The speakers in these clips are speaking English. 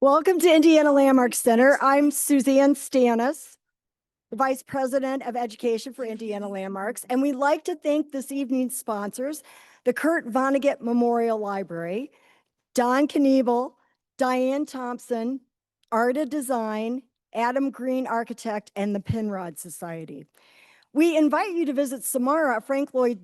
Welcome to Indiana Landmark Center. I'm Suzanne Stanis, the Vice President of Education for Indiana Landmarks, and we'd like to thank this evening's sponsors, the Kurt Vonnegut Memorial Library, Don Knievel, Diane Thompson, Arta Design, Adam Green Architect, and the Penrod Society. We invite you to visit Samara. Frank Lloyd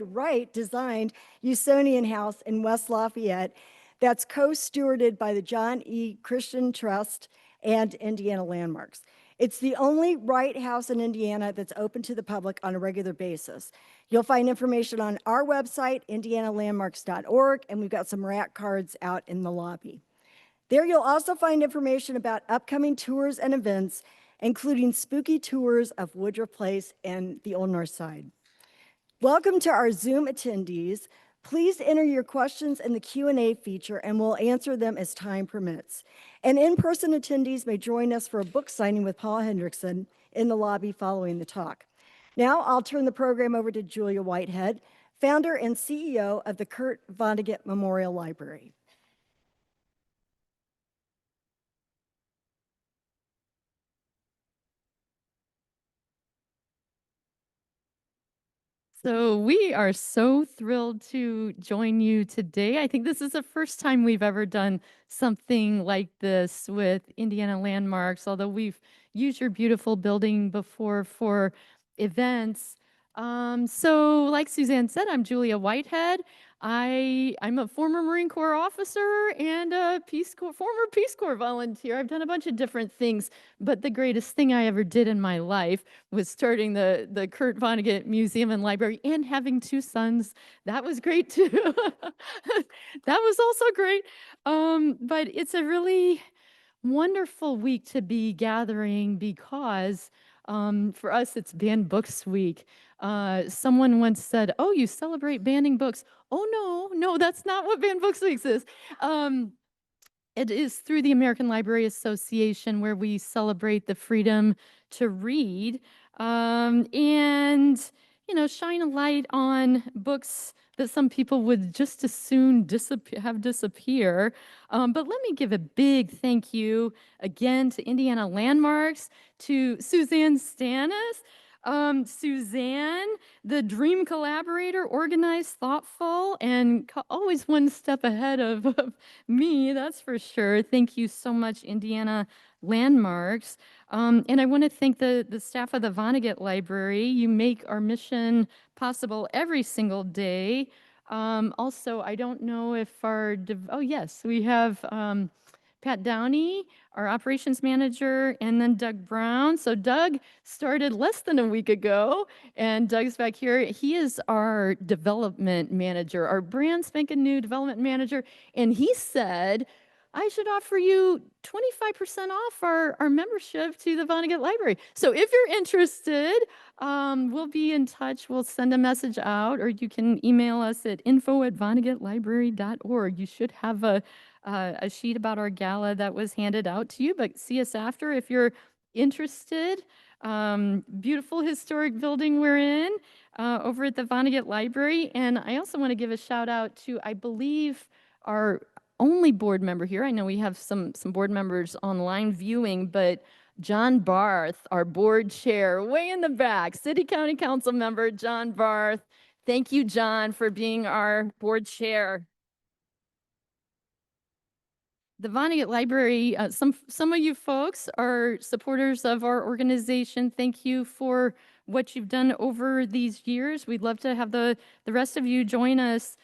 Wright designed Usonian House in West Lafayette that's co-stewarded by the John E. Christian Trust and Indiana Landmarks. It's the only Wright house in Indiana that's open to the public on a regular basis. You'll find information on our website, indianalandmarks.org, and we've got some rack cards out in the lobby. There you'll also find information about upcoming tours and events, including spooky tours of Woodruff Place and the Old North Side. Welcome to our Zoom attendees. Please enter your questions in the Q&A feature and we'll answer them as time permits. And in-person attendees may join us for a book signing with Paul Hendrickson in the lobby following the talk. Now I'll turn the program over to Julia Whitehead, founder and CEO of the Kurt Vonnegut Memorial Library. So we are so thrilled to join you today. I think this is the first time we've ever done something like this with Indiana Landmarks, although we've used your beautiful building before for events. So like Suzanne said, I'm Julia Whitehead. I'm a former Marine Corps officer and a former Peace Corps volunteer. I've done a bunch of different things, but the greatest thing I ever did in my life was starting the Kurt Vonnegut Museum and Library and having two sons. That was great too. That was also great. But it's a really wonderful week to be gathering because for us, it's Banned Books Week. Someone once said, "Oh, you celebrate banning books." Oh, no, that's not what Banned Books Week is. It is through the American Library Association where we celebrate the freedom to read and, shine a light on books that some people would just as soon disappear. But let me give a big thank you again to Indiana Landmarks, to Suzanne Stanis. Suzanne, the dream collaborator, organized, thoughtful, and always one step ahead of me, that's for sure. Thank you so much, Indiana Landmarks. And I want to thank the staff of the Vonnegut Library. You make our mission possible every single day. Also, I don't know if oh yes, we have Pat Downey, our operations manager, and then Doug Brown. So Doug started less than a week ago, and Doug's back here. He is our development manager, our brand spanking new development manager, and he said, I should offer you 25% off our membership to the Vonnegut Library. So if you're interested, we'll be in touch. We'll send a message out, or you can email us at info@vonnegutlibrary.org. You should have a sheet about our gala that was handed out to you, but see us after if you're interested. Beautiful historic building we're in over at the Vonnegut Library. And I also want to give a shout out to, I believe, our only board member here. I know we have some board members online viewing, but John Barth, our board chair, way in the back, City County Council member John Barth. Thank you, John, for being our board chair. The Vonnegut Library, some of you folks are supporters of our organization. Thank you for what you've done over these years. We'd love to have the rest of you join us.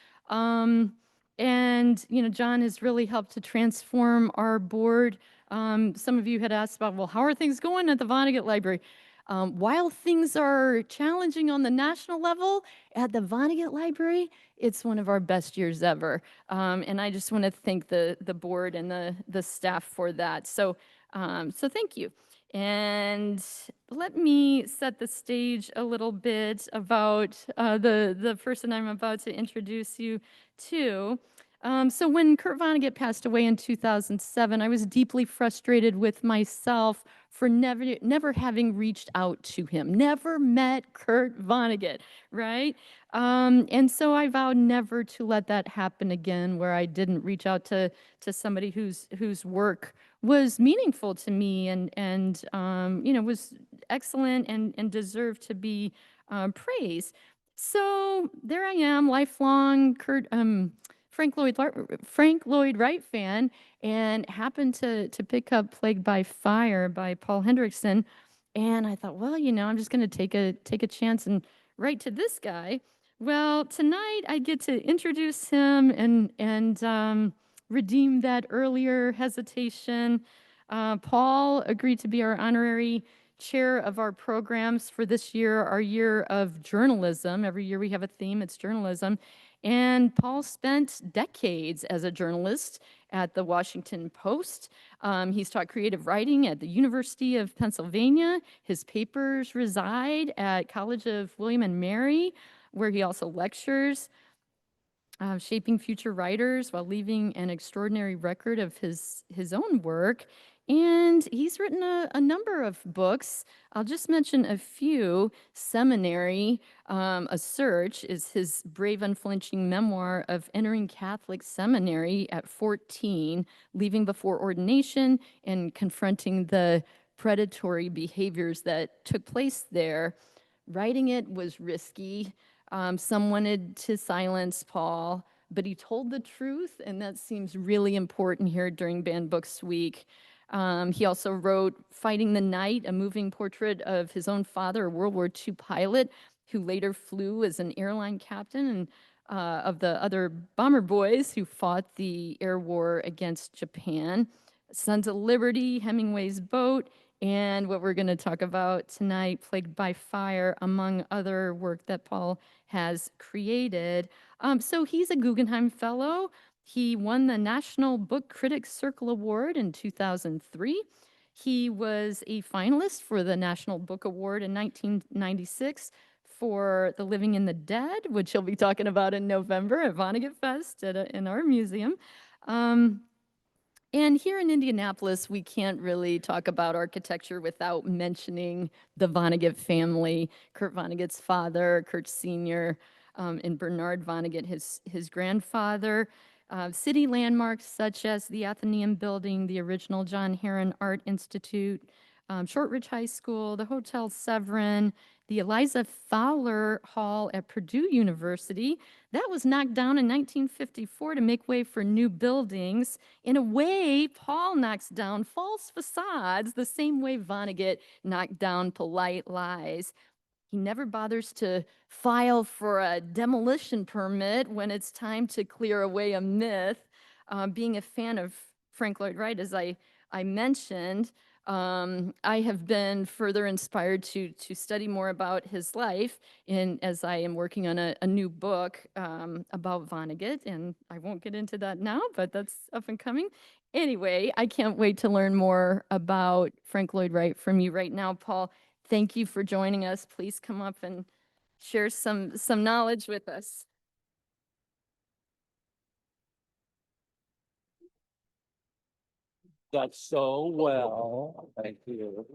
And, John has really helped to transform our board. Some of you had asked about, well, how are things going at the Vonnegut Library? While things are challenging on the national level, at the Vonnegut Library, it's one of our best years ever. And I just want to thank the board and the staff for that. So thank you. And let me set the stage a little bit about the person I'm about to introduce you to. So when Kurt Vonnegut passed away in 2007, I was deeply frustrated with myself for never having reached out to him, never met Kurt Vonnegut, right? And so I vowed never to let that happen again, where I didn't reach out to somebody whose work was meaningful to me and was excellent and deserved to be praised. So there I am, lifelong Frank Lloyd Wright fan, and happened to pick up "Plagued by Fire" by Paul Hendrickson, and I thought, well, I'm just going to take a chance and write to this guy. Well, tonight I get to introduce him and redeem that earlier hesitation. Paul agreed to be our honorary chair of our programs for this year, our year of journalism. Every year we have a theme, it's journalism. And Paul spent decades as a journalist at the Washington Post. He's taught creative writing at the University of Pennsylvania. His papers reside at College of William and Mary, where he also lectures, shaping future writers while leaving an extraordinary record of his own work. And he's written a number of books. I'll just mention a few. Seminary, A Search is his brave, unflinching memoir of entering Catholic seminary at 14, leaving before ordination, and confronting the predatory behaviors that took place there. Writing it was risky. Some wanted to silence Paul, but he told the truth, and that seems really important here during Banned Books Week. He also wrote Fighting the Night, a moving portrait of his own father, a World War II pilot who later flew as an airline captain and of the other bomber boys who fought the air war against Japan. Sons of Liberty, Hemingway's Boat, and what we're going to talk about tonight, Plagued by Fire, among other work that Paul has created. So he's a Guggenheim Fellow. He won the National Book Critics Circle Award in 2003. He was a finalist for the National Book Award in 1996 for The Living and the Dead, which he'll be talking about in November at Vonnegut Fest in our museum. And here in Indianapolis, we can't really talk about architecture without mentioning the Vonnegut family. Kurt Vonnegut's father, Kurt Sr., and Bernard Vonnegut, his grandfather. City landmarks such as the Athenaeum Building, the original John Herron Art Institute, Shortridge High School, the Hotel Severin, the Eliza Fowler Hall at Purdue University. That was knocked down in 1954 to make way for new buildings. In a way, Paul knocks down false facades the same way Vonnegut knocked down polite lies. He never bothers to file for a demolition permit when it's time to clear away a myth. Being a fan of Frank Lloyd Wright, as I mentioned, I have been further inspired to study more about his life as I am working on a new book about Vonnegut, and I won't get into that now, but that's up and coming. Anyway, I can't wait to learn more about Frank Lloyd Wright from you right now, Paul. Thank you for joining us. Please come up and share some knowledge with us. That's so well. Thank you.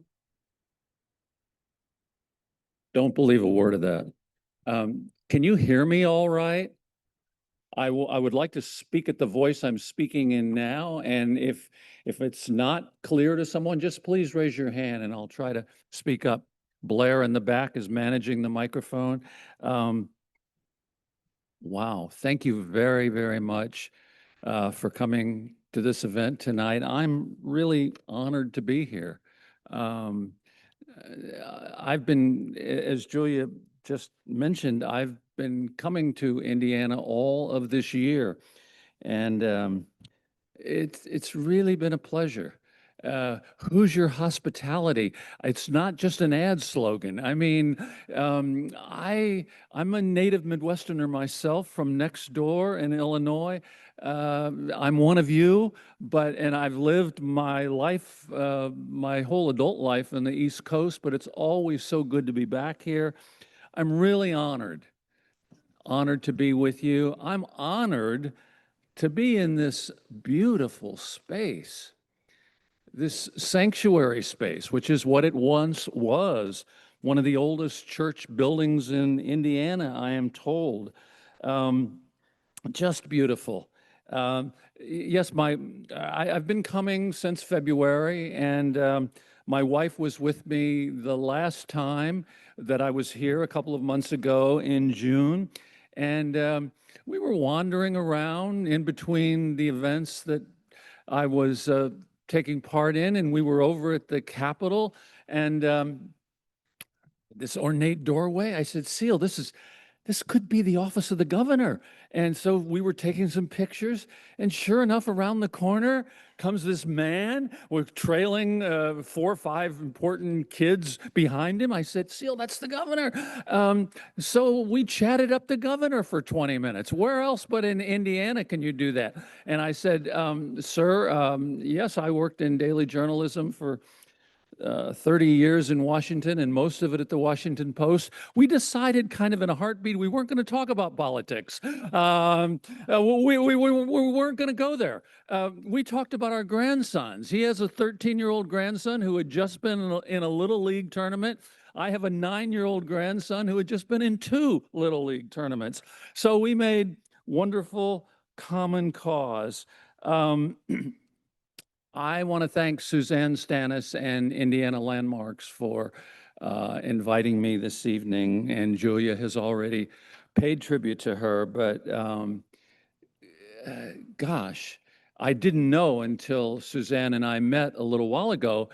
Don't believe a word of that. Can you hear me all right? I would like to speak at the voice I'm speaking in now, and if it's not clear to someone, just please raise your hand and I'll try to speak up. Blair in the back is managing the microphone. Wow, thank you very, very much for coming to this event tonight. I'm really honored to be here. I've been, as Julia just mentioned, I've been coming to Indiana all of this year, and it's really been a pleasure. Hoosier hospitality. It's not just an ad slogan. I mean, I'm a native Midwesterner myself from next door in Illinois. I'm one of you, and I've lived my life, my whole adult life on the East Coast, but it's always so good to be back here. I'm really honored to be with you. I'm honored to be in this beautiful space, this sanctuary space, which is what it once was, one of the oldest church buildings in Indiana, I am told. Just beautiful. Yes, I've been coming since February, and my wife was with me the last time that I was here a couple of months ago in June, and we were wandering around in between the events that I was taking part in, and we were over at the Capitol, and this ornate doorway. I said, Seal, this could be the office of the governor. And so we were taking some pictures, and sure enough, around the corner comes this man with trailing 4 or 5 important kids behind him. I said, Seal, that's the governor. So we chatted up the governor for 20 minutes. Where else but in Indiana can you do that? And I said, sir, yes, I worked in daily journalism for 30 years in Washington, and most of it at the Washington Post. We decided kind of in a heartbeat we weren't going to talk about politics. We weren't going to go there. We talked about our grandsons. He has a 13-year-old grandson who had just been in a Little League tournament. I have a 9-year-old grandson who had just been in 2 Little League tournaments. So we made wonderful common cause. I want to thank Suzanne Stannis and Indiana Landmarks for inviting me this evening, and Julia has already paid tribute to her, but gosh, I didn't know until Suzanne and I met a little while ago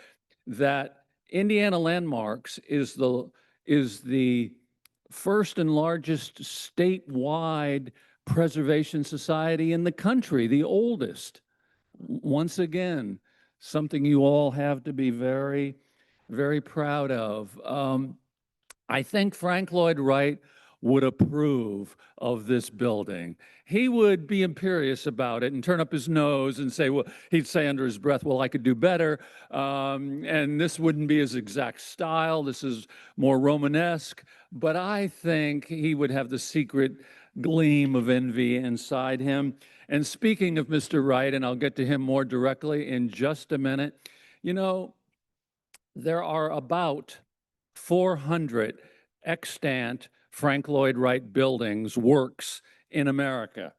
that Indiana Landmarks is the first and largest statewide preservation society in the country, the oldest. Once again, something you all have to be very, very proud of. I think Frank Lloyd Wright would approve of this building. He would be imperious about it and turn up his nose and say, well, he'd say under his breath, well, I could do better. And this wouldn't be his exact style. This is more Romanesque. But I think he would have the secret gleam of envy inside him. And speaking of Mr. Wright, and I'll get to him more directly in just a minute, you know, there are about 400 extant Frank Lloyd Wright buildings, works in America.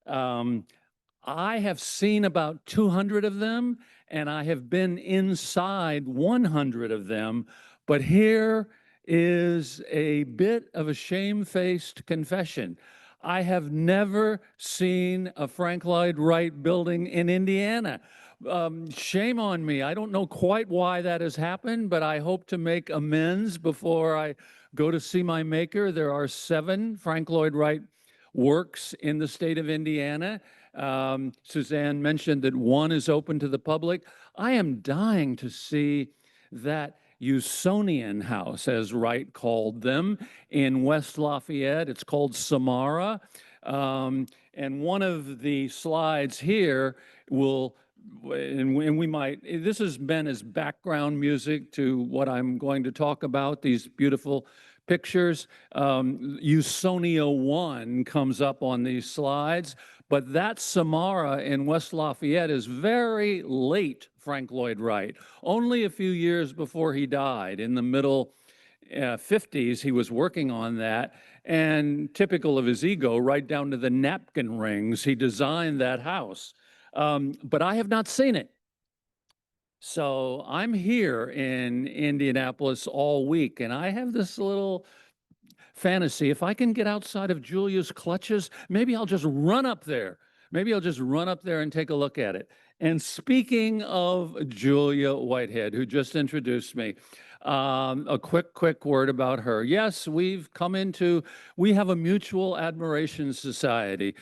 I have seen about 200 of them, and I have been inside 100 of them, but here is a bit of a shamefaced confession. I have never seen a Frank Lloyd Wright building in Indiana. Shame on me. I don't know quite why that has happened, but I hope to make amends before I go to see my maker. There are 7 Frank Lloyd Wright works in the state of Indiana. Suzanne mentioned that 1 is open to the public. I am dying to see that Usonian house, as Wright called them, in West Lafayette. It's called Samara. And one of the slides here will, and we might, this has been as background music to what I'm going to talk about, these beautiful pictures. Usonia 1 comes up on these slides, but that Samara in West Lafayette is very late Frank Lloyd Wright. Only a few years before he died, in the middle 50s, he was working on that. And typical of his ego, right down to the napkin rings, he designed that house. But I have not seen it. So I'm here in Indianapolis all week, and I have this little fantasy. If I can get outside of Julia's clutches, maybe I'll just run up there. Maybe I'll just run up there and take a look at it. And speaking of Julia Whitehead, who just introduced me, a quick word about her. Yes, we have a mutual admiration society.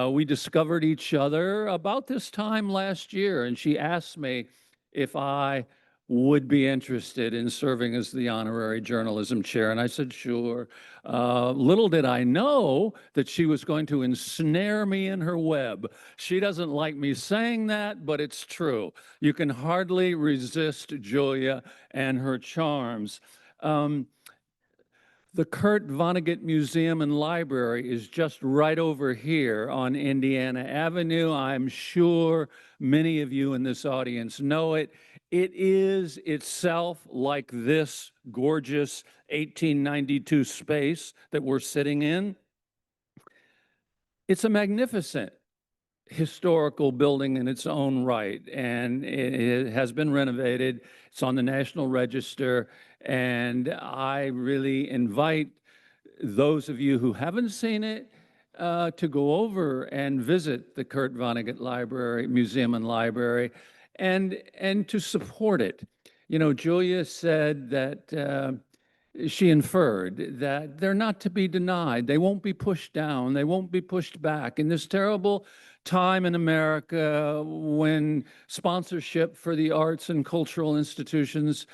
We discovered each other about this time last year, and she asked me if I would be interested in serving as the honorary journalism chair. And I said, sure. Little did I know that she was going to ensnare me in her web. She doesn't like me saying that, but it's true. You can hardly resist Julia and her charms. The Kurt Vonnegut Museum and Library is just right over here on Indiana Avenue. I'm sure many of you in this audience know it. It is itself like this gorgeous 1892 space that we're sitting in. It's a magnificent historical building in its own right, and it has been renovated. It's on the National Register, and I really invite those of you who haven't seen it to go over and visit the Kurt Vonnegut Library, Museum and Library, and to support it. You know, Julia said that she inferred that they're not to be denied. They won't be pushed down. They won't be pushed back. In this terrible time in America when sponsorship for the arts and cultural institutions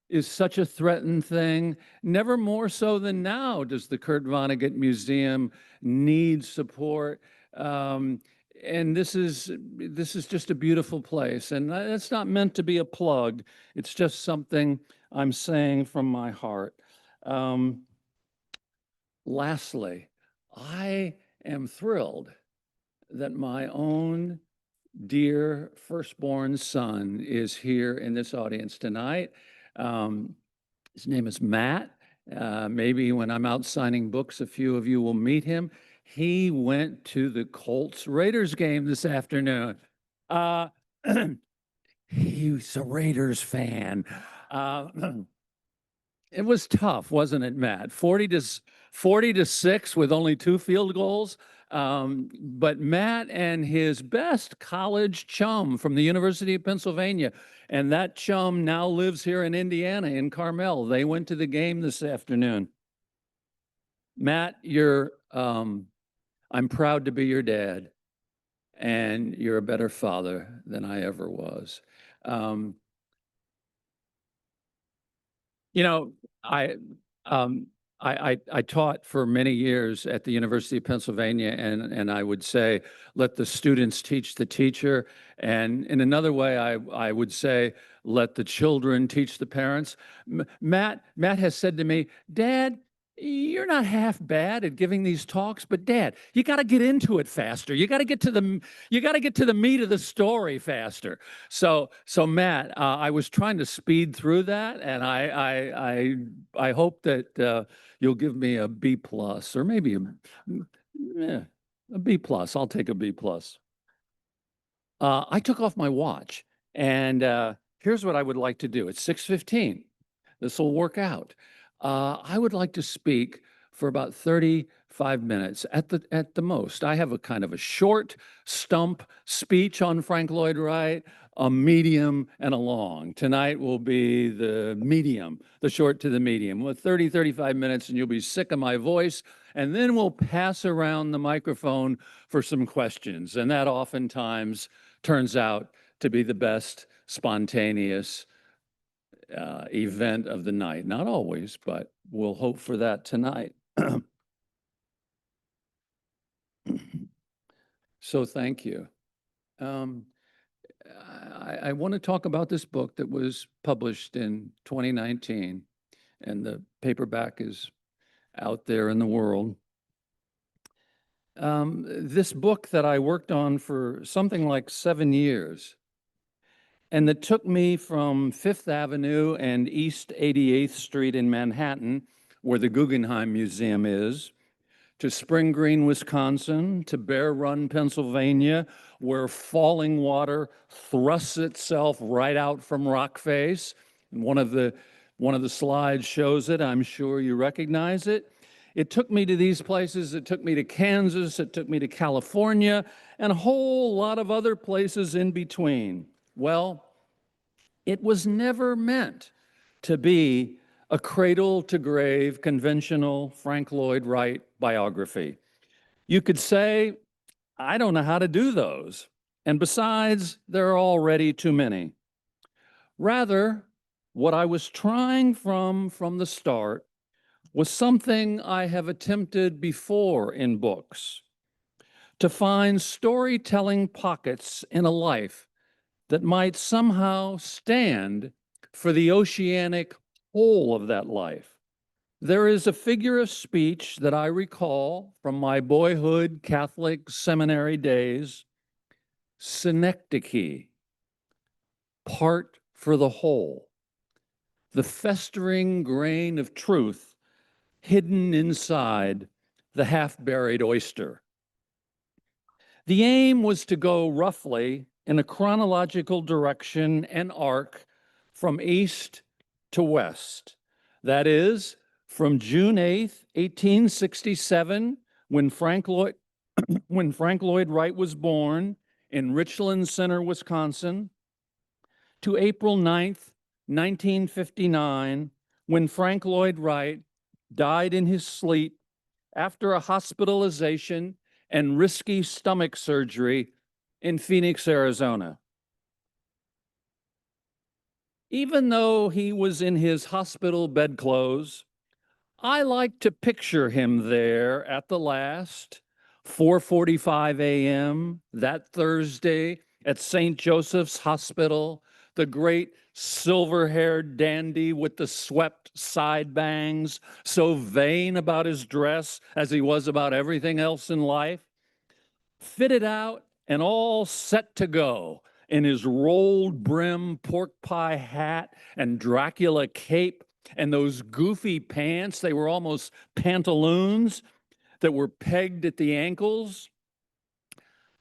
is such a threatened thing, never more so than now does the Kurt Vonnegut Museum need support. And this is just a beautiful place. And it's not meant to be a plug. It's just something I'm saying from my heart. Lastly, I am thrilled that my own dear firstborn son is here in this audience tonight. His name is Matt. Maybe when I'm out signing books, a few of you will meet him. He went to the Colts-Raiders game this afternoon. He's a Raiders fan. It was tough, wasn't it, Matt? 40 to 6 with only 2 field goals. But Matt and his best college chum from the University of Pennsylvania, and that chum now lives here in Indiana, in Carmel. They went to the game this afternoon. Matt, I'm proud to be your dad, and you're a better father than I ever was. You know, I taught for many years at the University of Pennsylvania, and I would say, let the students teach the teacher. And in another way, I would say, let the children teach the parents. Matt has said to me, Dad, you're not half bad at giving these talks, but Dad, you got to get into it faster. You got to get to the meat of the story faster. So Matt, I was trying to speed through that, and I hope that you'll give me a B plus, or maybe a B plus. I'll take a B plus. I took off my watch, and here's what I would like to do. It's 6:15. This will work out. I would like to speak for about 35 minutes at the most. I have a kind of a short stump speech on Frank Lloyd Wright, a medium, and a long. Tonight will be the medium, the short to the medium. With 35 minutes, and you'll be sick of my voice. And then we'll pass around the microphone for some questions. And that oftentimes turns out to be the best spontaneous event of the night. Not always, but we'll hope for that tonight. So thank you. I want to talk about this book that was published in 2019, and the paperback is out there in the world. This book that I worked on for something like 7 years, and that took me from Fifth Avenue and East 88th Street in Manhattan, where the Guggenheim Museum is, to Spring Green, Wisconsin, to Bear Run, Pennsylvania, where falling water thrusts itself right out from rock face. And one of the slides shows it. I'm sure you recognize it. It took me to these places. It took me to Kansas. It took me to California, and a whole lot of other places in between. Well, it was never meant to be a cradle-to-grave, conventional Frank Lloyd Wright biography. You could say, I don't know how to do those. And besides, there are already too many. Rather, what I was trying from the start was something I have attempted before in books: to find storytelling pockets in a life that might somehow stand for the oceanic whole of that life. There is a figure of speech that I recall from my boyhood Catholic seminary days, synecdoche, part for the whole, the festering grain of truth hidden inside the half-buried oyster. The aim was to go roughly in a chronological direction and arc from east to west. That is, from June 8th, 1867, when Frank Lloyd Wright was born in Richland Center, Wisconsin, to April 9th, 1959, when Frank Lloyd Wright died in his sleep after a hospitalization and risky stomach surgery in Phoenix, Arizona. Even though he was in his hospital bedclothes, I like to picture him there at the last, 4:45 a.m. that Thursday at St. Joseph's Hospital, the great silver-haired dandy with the swept side bangs, so vain about his dress as he was about everything else in life, fitted out and all set to go in his rolled brim pork pie hat and Dracula cape and those goofy pants. They were almost pantaloons that were pegged at the ankles.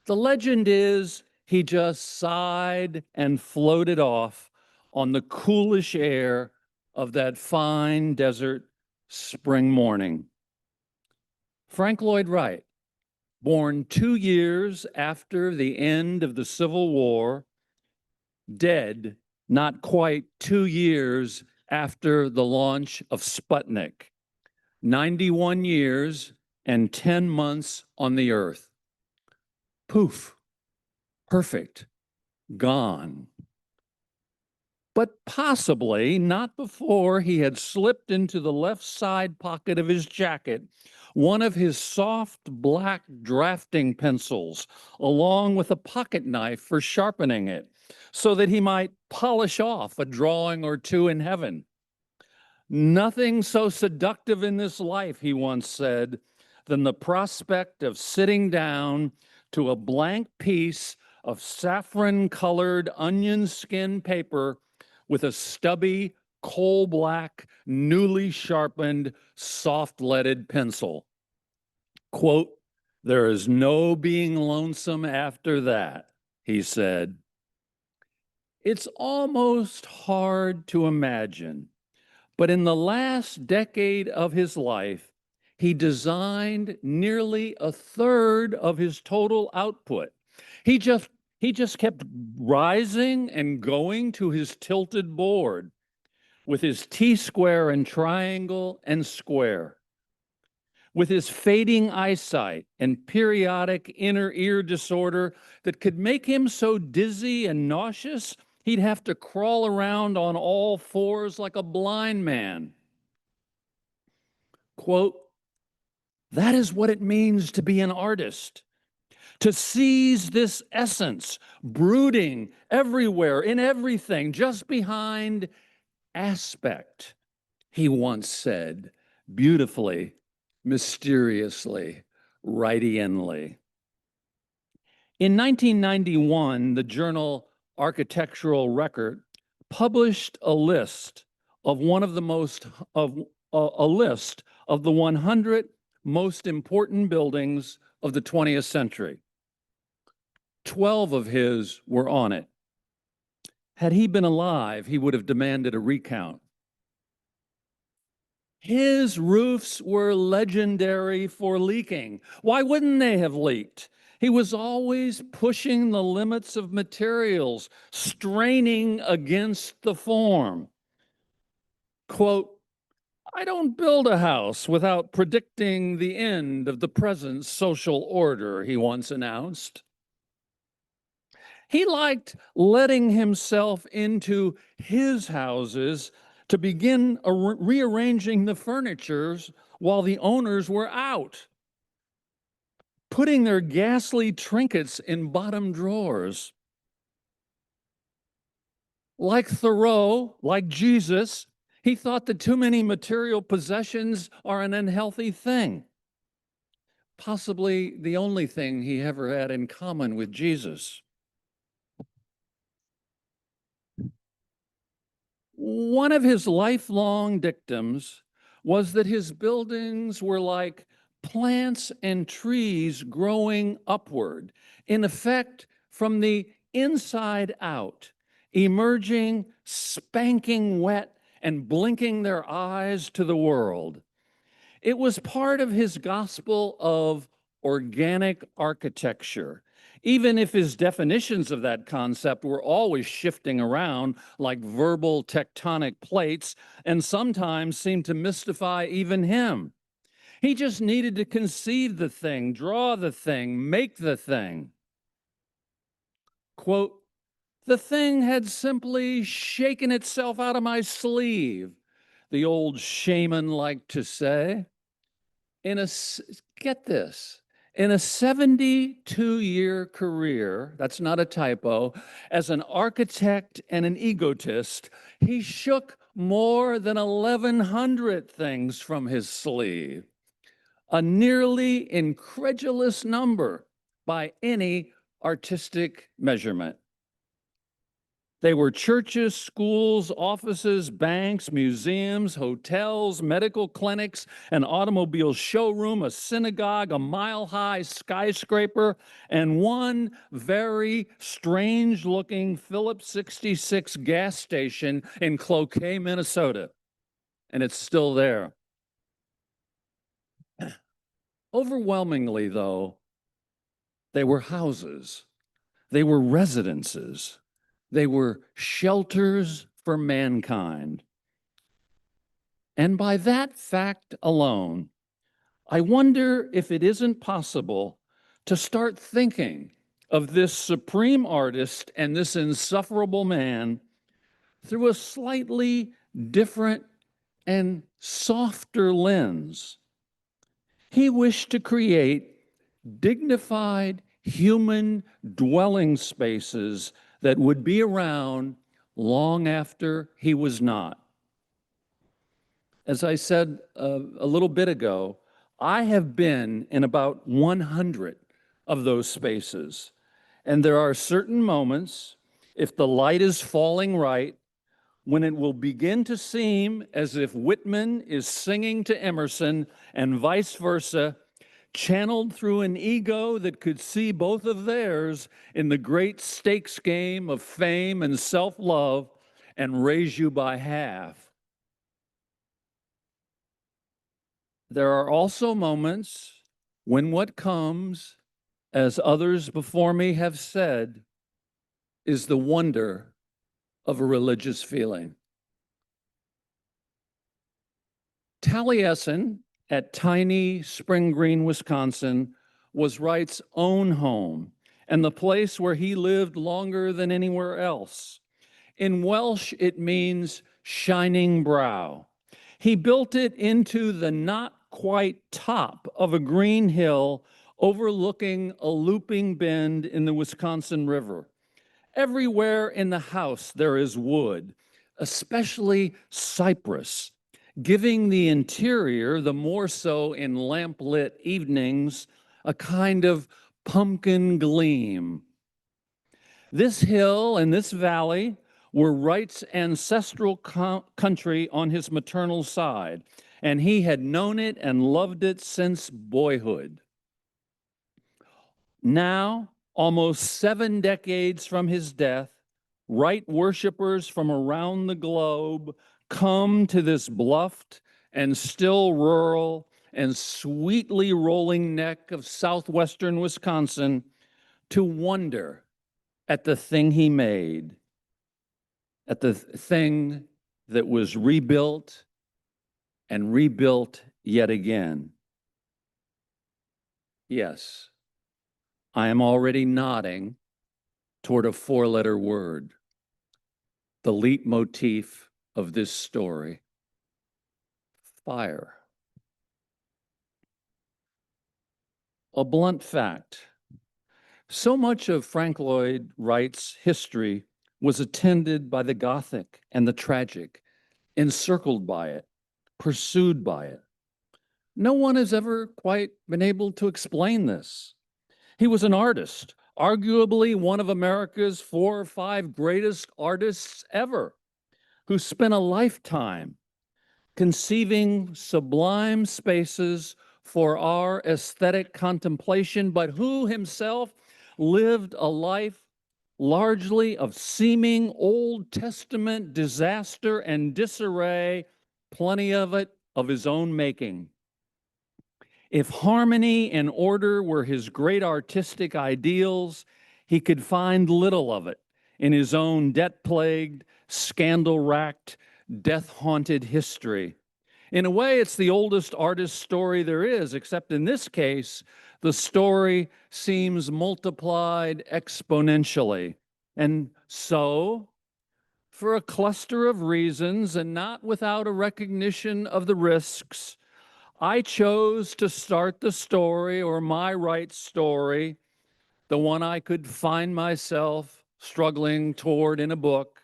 The legend is he just sighed and floated off on the coolish air of that fine desert spring morning. Frank Lloyd Wright, born 2 years after the end of the Civil War, dead not quite 2 years after the launch of Sputnik, 91 years and 10 months on the earth. Poof, perfect, gone. But possibly not before he had slipped into the left side pocket of his jacket one of his soft black drafting pencils, along with a pocket knife for sharpening it, so that he might polish off a drawing or two in heaven. Nothing so seductive in this life, he once said, than the prospect of sitting down to a blank piece of saffron-colored onion skin paper with a stubby, coal-black, newly sharpened, soft-leaded pencil. Quote, "There is no being lonesome after that," he said. It's almost hard to imagine, but in the last decade of his life, he designed nearly a third of his total output. He just kept rising and going to his tilted board with his T-square and triangle and square, with his fading eyesight and periodic inner ear disorder that could make him so dizzy and nauseous he'd have to crawl around on all fours like a blind man. Quote, "That is what it means to be an artist. To seize this essence, brooding everywhere, in everything, just behind aspect," he once said, beautifully, mysteriously, Wrightianly. In 1991, the journal Architectural Record published a list of a list of the 100 most important buildings of the 20th century. 12 of his were on it. Had he been alive, he would have demanded a recount. His roofs were legendary for leaking. Why wouldn't they have leaked? He was always pushing the limits of materials, straining against the form. Quote, "I don't build a house without predicting the end of the present social order," he once announced. He liked letting himself into his houses to begin rearranging the furniture while the owners were out, putting their ghastly trinkets in bottom drawers. Like Thoreau, like Jesus, He thought that too many material possessions are an unhealthy thing, possibly the only thing he ever had in common with Jesus. One of his lifelong dictums was that his buildings were like plants and trees growing upward, in effect, from the inside out, emerging spanking wet and blinking their eyes to the world. It was part of his gospel of organic architecture, even if his definitions of that concept were always shifting around like verbal tectonic plates and sometimes seemed to mystify even him. He just needed to conceive the thing, draw the thing, make the thing. Quote, the thing had simply shaken itself out of my sleeve, the old shaman liked to say. Get this, in a 72-year career, that's not a typo, as an architect and an egotist, he shook more than 1,100 things from his sleeve, a nearly incredulous number by any artistic measurement. They were churches, schools, offices, banks, museums, hotels, medical clinics, an automobile showroom, a synagogue, a mile-high skyscraper, and one very strange-looking Phillips 66 gas station in Cloquet, Minnesota. And it's still there. Overwhelmingly, though, they were houses. They were residences. They were shelters for mankind. And by that fact alone, I wonder if it isn't possible to start thinking of this supreme artist and this insufferable man through a slightly different and softer lens. He wished to create dignified human dwelling spaces that would be around long after he was not. As I said a little bit ago, I have been in about 100 of those spaces. And there are certain moments, if the light is falling right, when it will begin to seem as if Whitman is singing to Emerson and vice versa, channeled through an ego that could see both of theirs in the great stakes game of fame and self-love and raise you by half. There are also moments when what comes, as others before me have said, is the wonder of a religious feeling. Taliesin at tiny Spring Green, Wisconsin, was Wright's own home and the place where he lived longer than anywhere else. In Welsh, it means shining brow. He built it into the not quite top of a green hill overlooking a looping bend in the Wisconsin River. Everywhere in the house there is wood, especially cypress, giving the interior, the more so in lamp-lit evenings, a kind of pumpkin gleam. This hill and this valley were Wright's ancestral country on his maternal side, and he had known it and loved it since boyhood. Now, almost 7 decades from his death, Wright worshipers from around the globe come to this bluffed and still rural and sweetly rolling neck of southwestern Wisconsin to wonder at the thing he made, at the thing that was rebuilt and rebuilt yet again. Yes, I am already nodding toward a 4-letter word, the leitmotif of this story: fire. A blunt fact: so much of Frank Lloyd Wright's history was attended by the Gothic and the tragic, encircled by it, pursued by it. No one has ever quite been able to explain this. He was an artist, arguably one of America's 4 or 5 greatest artists ever, who spent a lifetime conceiving sublime spaces for our aesthetic contemplation, but who himself lived a life largely of seeming Old Testament disaster and disarray, plenty of it of his own making. If harmony and order were his great artistic ideals, he could find little of it in his own debt-plagued, scandal-racked, death-haunted history. In a way, it's the oldest artist story there is, except in this case, the story seems multiplied exponentially. And so, for a cluster of reasons, and not without a recognition of the risks, I chose to start the story, or my Wright story, the one I could find myself struggling toward in a book.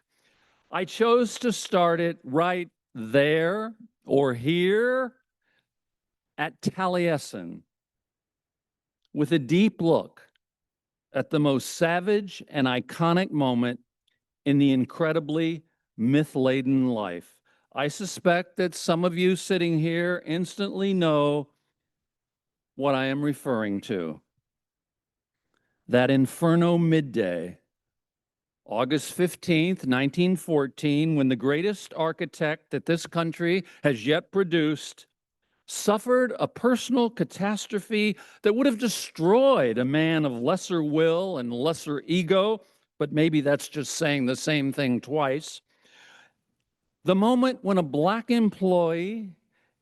I chose to start it right there or here at Taliesin, with a deep look at the most savage and iconic moment in the incredibly myth-laden life. I suspect that some of you sitting here instantly know what I am referring to. That inferno midday, August 15th, 1914, when the greatest architect that this country has yet produced suffered a personal catastrophe that would have destroyed a man of lesser will and lesser ego, but maybe that's just saying the same thing twice. The moment when a black employee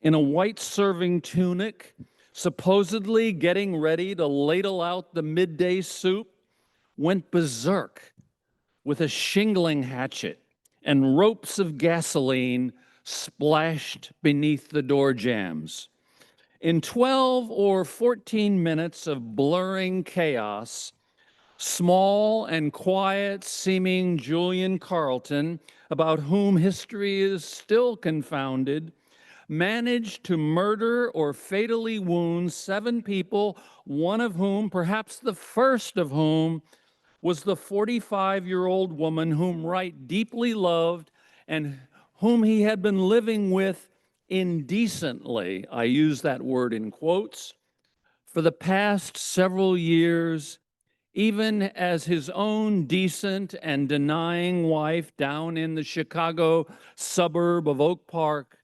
in a white serving tunic, supposedly getting ready to ladle out the midday soup, went berserk with a shingling hatchet and ropes of gasoline splashed beneath the door jambs. In 12 or 14 minutes of blurring chaos, small and quiet seeming Julian Carleton, about whom history is still confounded, managed to murder or fatally wound 7 people, one of whom, perhaps the first of whom, was the 45-year-old woman whom Wright deeply loved and whom he had been living with indecently, I use that word in quotes, for the past several years, even as his own decent and denying wife down in the Chicago suburb of Oak Park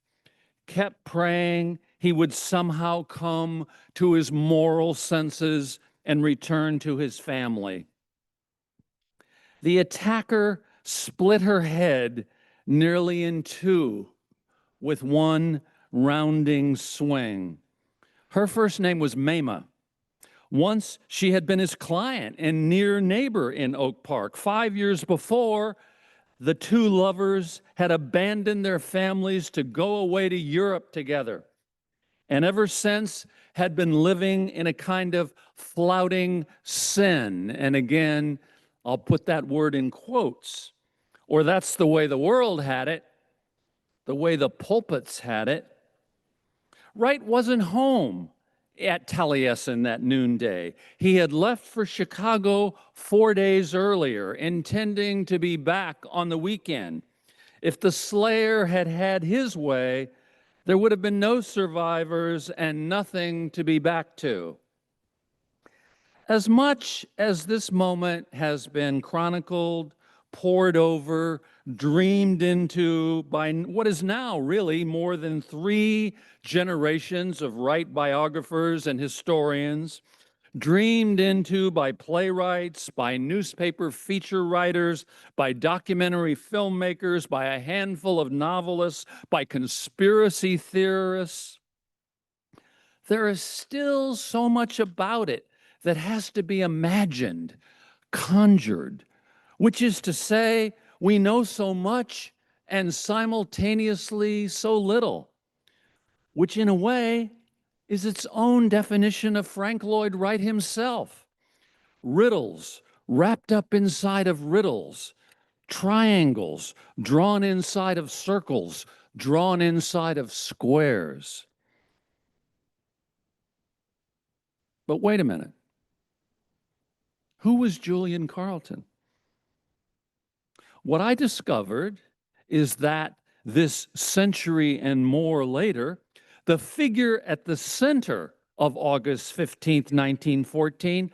kept praying he would somehow come to his moral senses and return to his family. The attacker split her head nearly in 2 with one rounding swing. Her first name was Mama. Once she had been his client and near neighbor in Oak Park. 5 years before, the 2 lovers had abandoned their families to go away to Europe together, and ever since had been living in a kind of flouting sin. And again, I'll put that word in quotes, or that's the way the world had it, the way the pulpits had it. Wright wasn't home at Taliesin that noonday. He had left for Chicago 4 days earlier, intending to be back on the weekend. If the slayer had had his way, there would have been no survivors and nothing to be back to. As much as this moment has been chronicled, pored over, dreamed into by what is now really more than 3 generations of Wright biographers and historians, dreamed into by playwrights, by newspaper feature writers, by documentary filmmakers, by a handful of novelists, by conspiracy theorists, there is still so much about it that has to be imagined, conjured, which is to say, we know so much and simultaneously so little, which in a way is its own definition of Frank Lloyd Wright himself. Riddles wrapped up inside of riddles, triangles drawn inside of circles, drawn inside of squares. But wait a minute. Who was Julian Carlton? What I discovered is that this century and more later, the figure at the center of August 15th, 1914,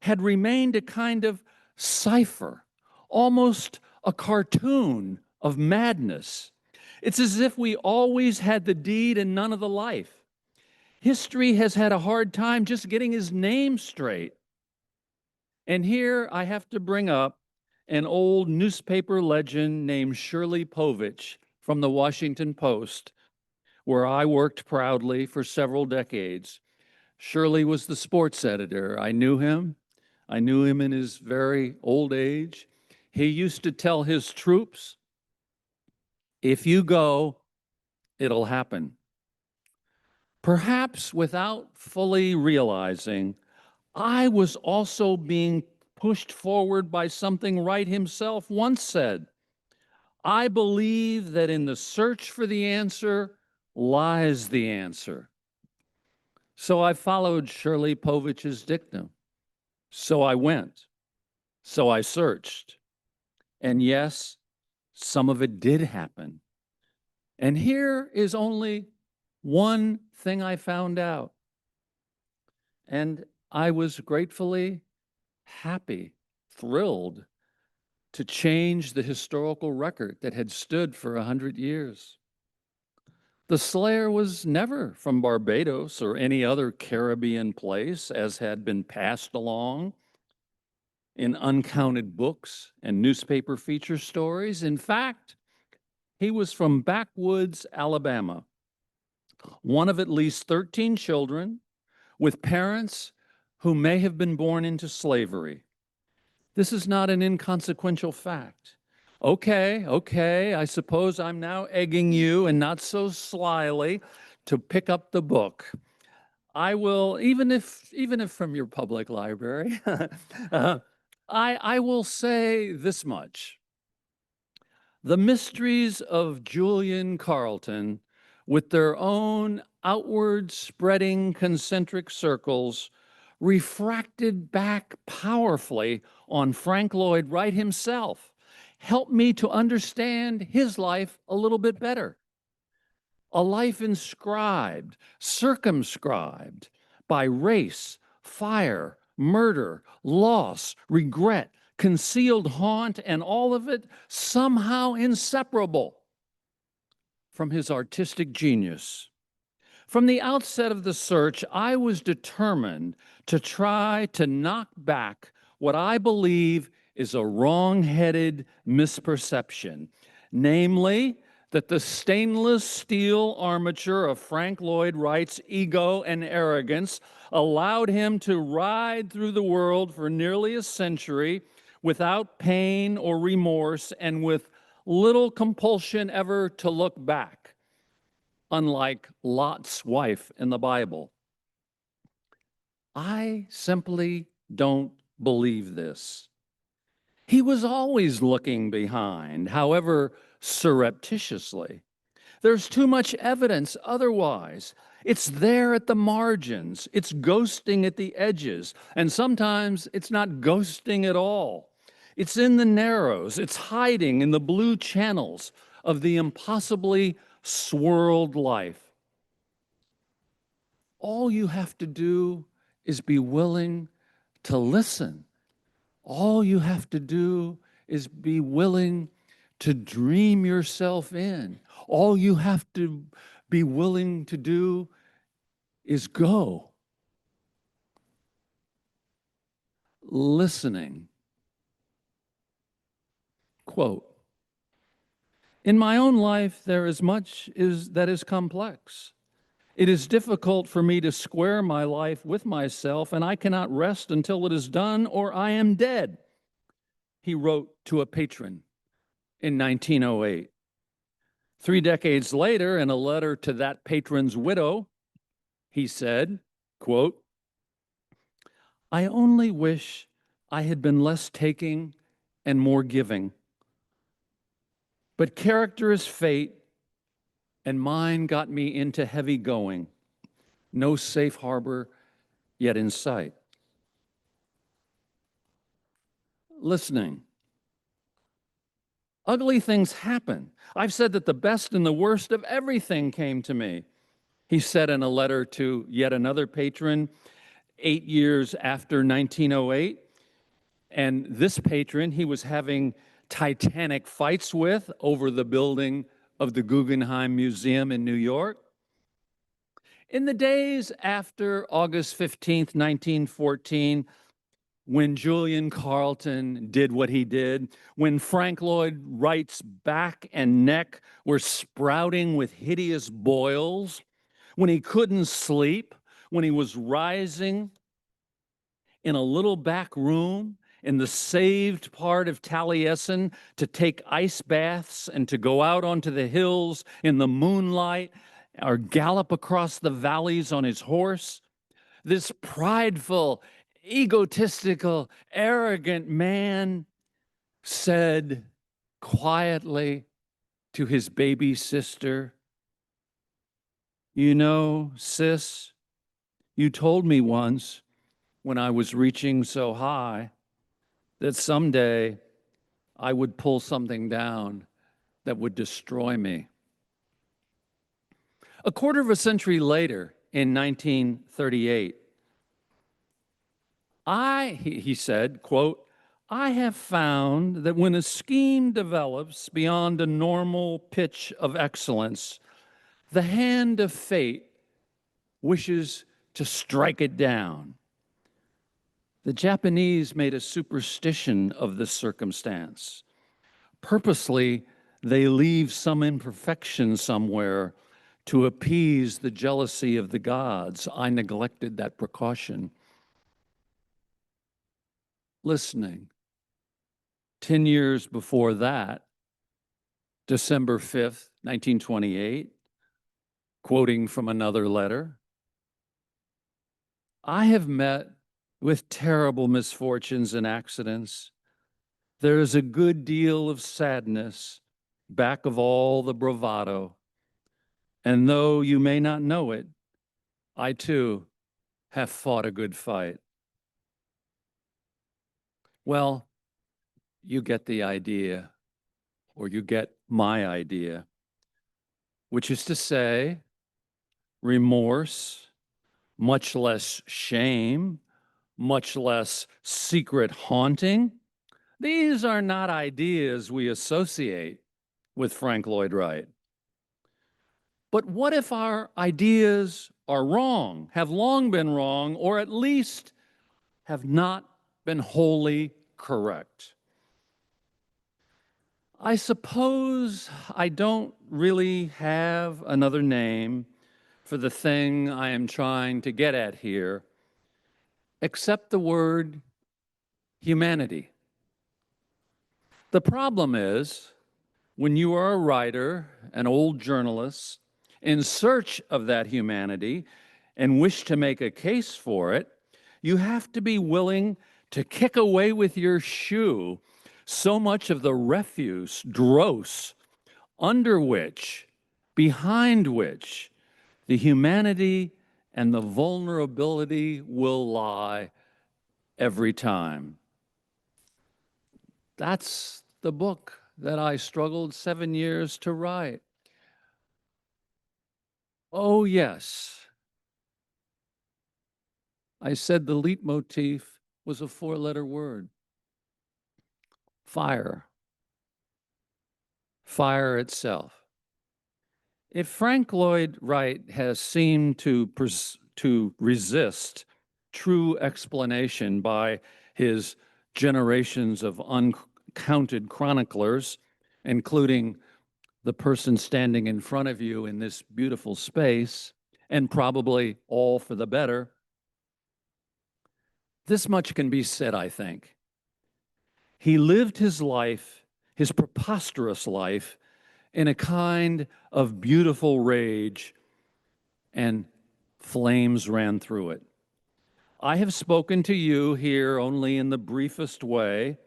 had remained a kind of cipher, almost a cartoon of madness. It's as if we always had the deed and none of the life. History has had a hard time just getting his name straight. And here I have to bring up an old newspaper legend named Shirley Povich from the Washington Post, where I worked proudly for several decades. Shirley was the sports editor. I knew him. I knew him in his very old age. He used to tell his troops, if you go, it'll happen. Perhaps without fully realizing, I was also being pushed forward by something Wright himself once said. I believe that in the search for the answer lies the answer. So I followed Shirley Povich's dictum. So I went. So I searched. And yes, some of it did happen. And here is only one thing I found out. And I was gratefully happy, thrilled to change the historical record that had stood for 100 years. The slayer was never from Barbados or any other Caribbean place, as had been passed along in uncounted books and newspaper feature stories. In fact, he was from backwoods Alabama, one of at least 13 children with parents who may have been born into slavery. This is not an inconsequential fact. Okay, I suppose I'm now egging you, and not so slyly, to pick up the book. I will, even if from your public library, I will say this much. The mysteries of Julian Carlton, with their own outward spreading concentric circles, refracted back powerfully on Frank Lloyd Wright himself, helped me to understand his life a little bit better. A life inscribed, circumscribed by race, fire, murder, loss, regret, concealed haunt, and all of it somehow inseparable from his artistic genius. From the outset of the search, I was determined to try to knock back what I believe is a wrong-headed misperception, namely that the stainless steel armature of Frank Lloyd Wright's ego and arrogance allowed him to ride through the world for nearly a century without pain or remorse and with little compulsion ever to look back, unlike Lot's wife in the Bible. I simply don't believe this. He was always looking behind, however surreptitiously. There's too much evidence otherwise. It's there at the margins. It's ghosting at the edges. And sometimes it's not ghosting at all. It's in the narrows. It's hiding in the blue channels of the impossibly swirled life. All you have to do is be willing to listen. All you have to do is be willing to dream yourself in. All you have to be willing to do is go. Listening. Quote, in my own life, there is much that is complex. It is difficult for me to square my life with myself, and I cannot rest until it is done or I am dead, he wrote to a patron in 1908. 3 decades later, in a letter to that patron's widow, he said, quote, I only wish I had been less taking and more giving. But character is fate, and mine got me into heavy going. No safe harbor yet in sight. Listening. Ugly things happen. I've said that the best and the worst of everything came to me. He said in a letter to yet another patron 8 years after 1908. And this patron he was having titanic fights with over the building of the Guggenheim Museum in New York. In the days after August 15th, 1914, when Julian Carleton did what he did, when Frank Lloyd Wright's back and neck were sprouting with hideous boils, when he couldn't sleep, when he was rising in a little back room in the saved part of Taliesin to take ice baths and to go out onto the hills in the moonlight or gallop across the valleys on his horse, this prideful, egotistical, arrogant man said quietly to his baby sister, "You know, sis, you told me once when I was reaching so high that someday I would pull something down that would destroy me." A quarter of a century later, in 1938, he said, quote, "I have found that when a scheme develops beyond a normal pitch of excellence, the hand of fate wishes to strike it down. The Japanese made a superstition of this circumstance. Purposely, they leave some imperfection somewhere to appease the jealousy of the gods. I neglected that precaution." Listening. 10 years before that, December 5th, 1928, quoting from another letter, "I have met with terrible misfortunes and accidents. There is a good deal of sadness back of all the bravado. And though you may not know it, I too have fought a good fight." Well, you get the idea, or you get my idea, which is to say, remorse, much less shame, much less secret haunting. These are not ideas we associate with Frank Lloyd Wright. But what if our ideas are wrong, have long been wrong, or at least have not been wholly correct? I suppose I don't really have another name for the thing I am trying to get at here, except the word humanity. The problem is, when you are a writer, an old journalist, in search of that humanity and wish to make a case for it, you have to be willing to kick away with your shoe so much of the refuse, dross, under which, behind which, the humanity and the vulnerability will lie every time. That's the book that I struggled 7 years to write. Oh, yes. I said the leitmotif was a 4-letter word. Fire. Fire itself. If Frank Lloyd Wright has seemed to resist true explanation by his generations of uncounted chroniclers, including the person standing in front of you in this beautiful space, and probably all for the better, this much can be said, I think. He lived his life, his preposterous life, in a kind of beautiful rage, and flames ran through it. I have spoken to you here only in the briefest way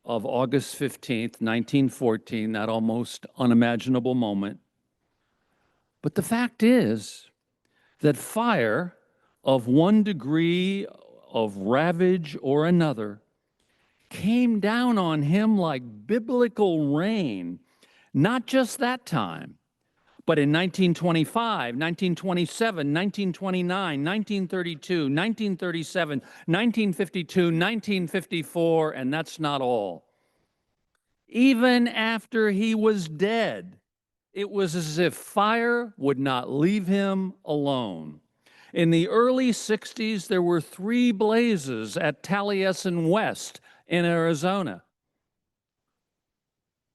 of August 15th, 1914, that almost unimaginable moment But the fact is that fire of one degree of ravage or another came down on him like biblical rain, not just that time, but in 1925, 1927, 1929, 1932, 1937, 1952, 1954, and that's not all. Even after he was dead, it was as if fire would not leave him alone. In the early 60s, there were 3 blazes at Taliesin West in Arizona.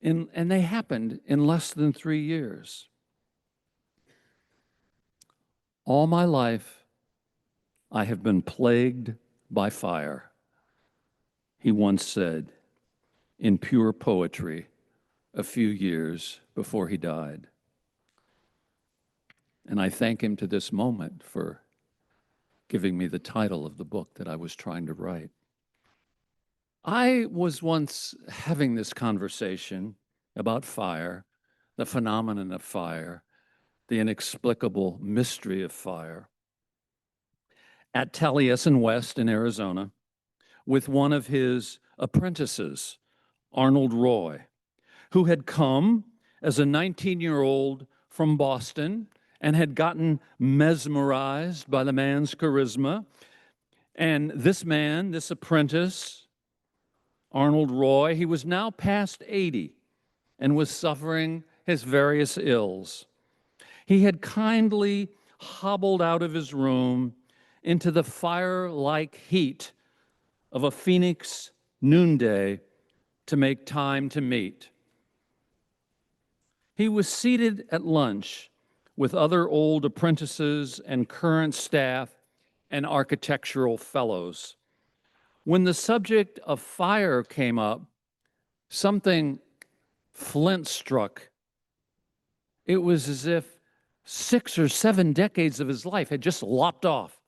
And they happened in less than 3 years. All my life, I have been plagued by fire, he once said in pure poetry a few years before he died. And I thank him to this moment for giving me the title of the book that I was trying to write. I was once having this conversation about fire, the phenomenon of fire, the inexplicable mystery of fire, at Taliesin West in Arizona with one of his apprentices, Arnold Roy, who had come as a 19-year-old from Boston and had gotten mesmerized by the man's charisma. And this man, this apprentice, Arnold Roy, he was now past 80 and was suffering his various ills. He had kindly hobbled out of his room into the fire-like heat of a Phoenix noonday to make time to meet. He was seated at lunch with other old apprentices and current staff and architectural fellows. When the subject of fire came up, something flint-struck. It was as if 6 or 7 decades of his life had just lopped off.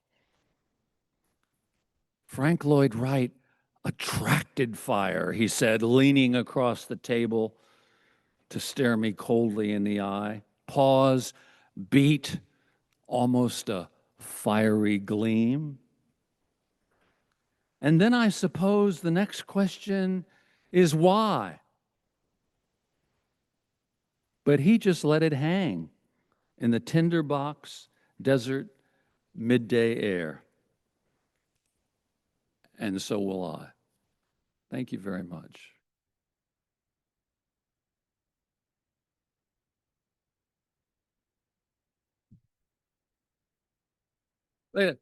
Frank Lloyd Wright attracted fire, he said, leaning across the table to stare me coldly in the eye. Pause, beat, almost a fiery gleam. And then I suppose the next question is why? But he just let it hang in the tinderbox desert midday air. And so will I. Thank you very much. Wait,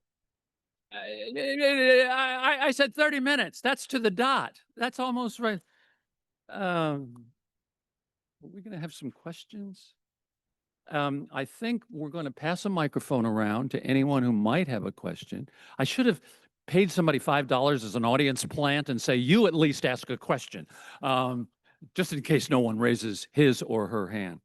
I said 30 minutes. That's to the dot. That's almost right. Are we going to have some questions? I think we're going to pass a microphone around to anyone who might have a question. I should have paid somebody $5 as an audience plant and say, you at least ask a question, just in case no one raises his or her hand.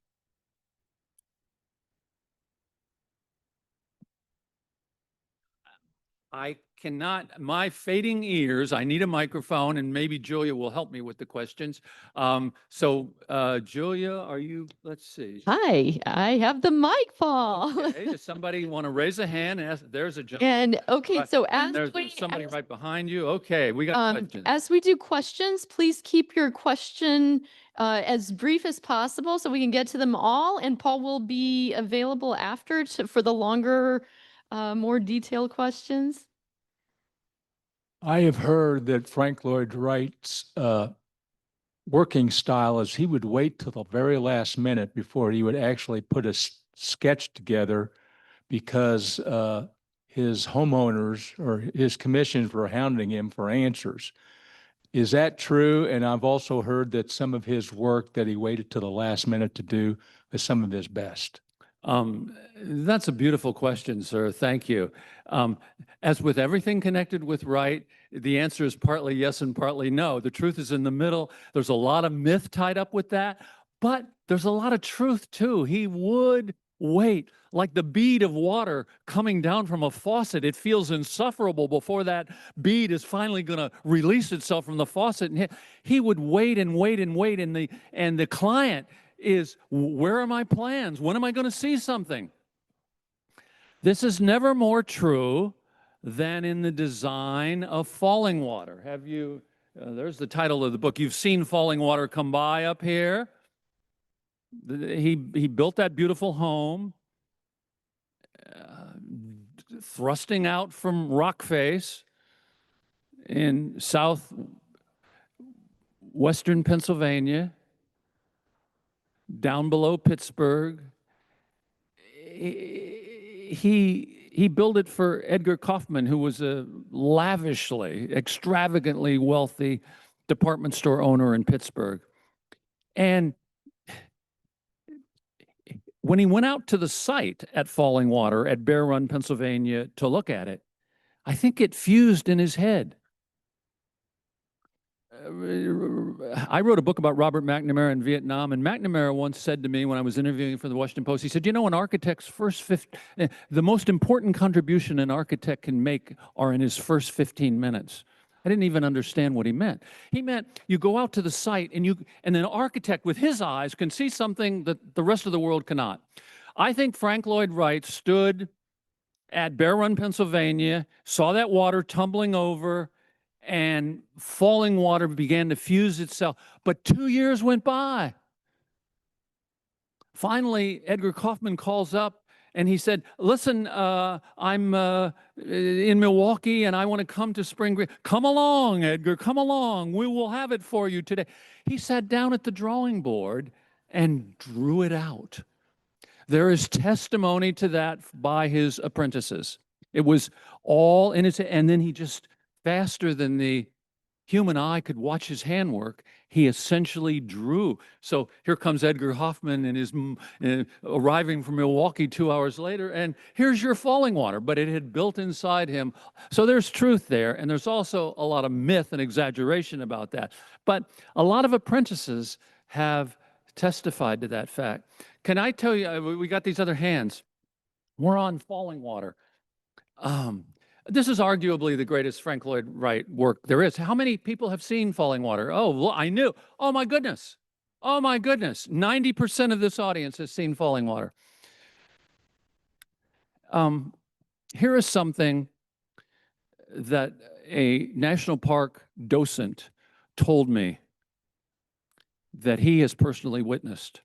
I cannot, my fading ears, I need a microphone, and maybe Julia will help me with the questions. Julia, are you, let's see. Hi, I have the mic, Paul. Okay, does somebody want to raise a hand? There's a gentleman. And okay, so as There's somebody right behind you. Okay, we got questions. as we do questions, please keep your question as brief as possible so we can get to them all. And Paul will be available after for the longer, more detailed questions. I have heard that Frank Lloyd Wright's working style is he would wait till the very last minute before he would actually put a sketch together because his homeowners or his commissions were hounding him for answers. Is that true? And I've also heard that some of his work that he waited till the last minute to do is some of his best. That's a beautiful question, sir. Thank you. As with everything connected with Wright, the answer is partly yes and partly no. The truth is in the middle. There's a lot of myth tied up with that, but there's a lot of truth too. He would wait like the bead of water coming down from a faucet. It feels insufferable before that bead is finally going to release itself from the faucet. And he would wait and wait and wait. And the client, is where are my plans? When am I going to see something? This is never more true than in the design of Falling Water. Have you, there's the title of the book. You've seen Falling Water come by up here. He built that beautiful home, thrusting out from Rockface in southwestern Pennsylvania, down below Pittsburgh. He built it for Edgar Kaufman, who was a lavishly, extravagantly wealthy department store owner in Pittsburgh. And when he went out to the site at Falling Water at Bear Run, Pennsylvania, to look at it, I think it fused in his head. I wrote a book about Robert McNamara in Vietnam, and McNamara once said to me when I was interviewing for the Washington Post, he said, you know, an architect's the most important contribution an architect can make are in his first 15 minutes. I didn't even understand what he meant. He meant you go out to the site and an architect with his eyes can see something that the rest of the world cannot. I think Frank Lloyd Wright stood at Bear Run, Pennsylvania, saw that water tumbling over, and Falling Water began to fuse itself. But 2 years went by. Finally, Edgar Kaufman calls up and he said, listen, I'm in Milwaukee and I want to come to Spring Green. Come along, Edgar, come along. We will have it for you today. He sat down at the drawing board and drew it out. There is testimony to that by his apprentices. It was all in his, and then he just, faster than the human eye could watch his handwork, he essentially drew. So here comes Edgar Hoffman and his arriving from Milwaukee 2 hours later, and here's your Falling Water, but it had built inside him. So there's truth there, and there's also a lot of myth and exaggeration about that. But a lot of apprentices have testified to that fact. Can I tell you, we got these other hands. We're on Falling Water. This is arguably the greatest Frank Lloyd Wright work there is. How many people have seen Falling Water? Oh, well, I knew. Oh, my goodness. Oh, my goodness. 90% of this audience has seen Falling Water. Here is something that a national park docent told me that he has personally witnessed.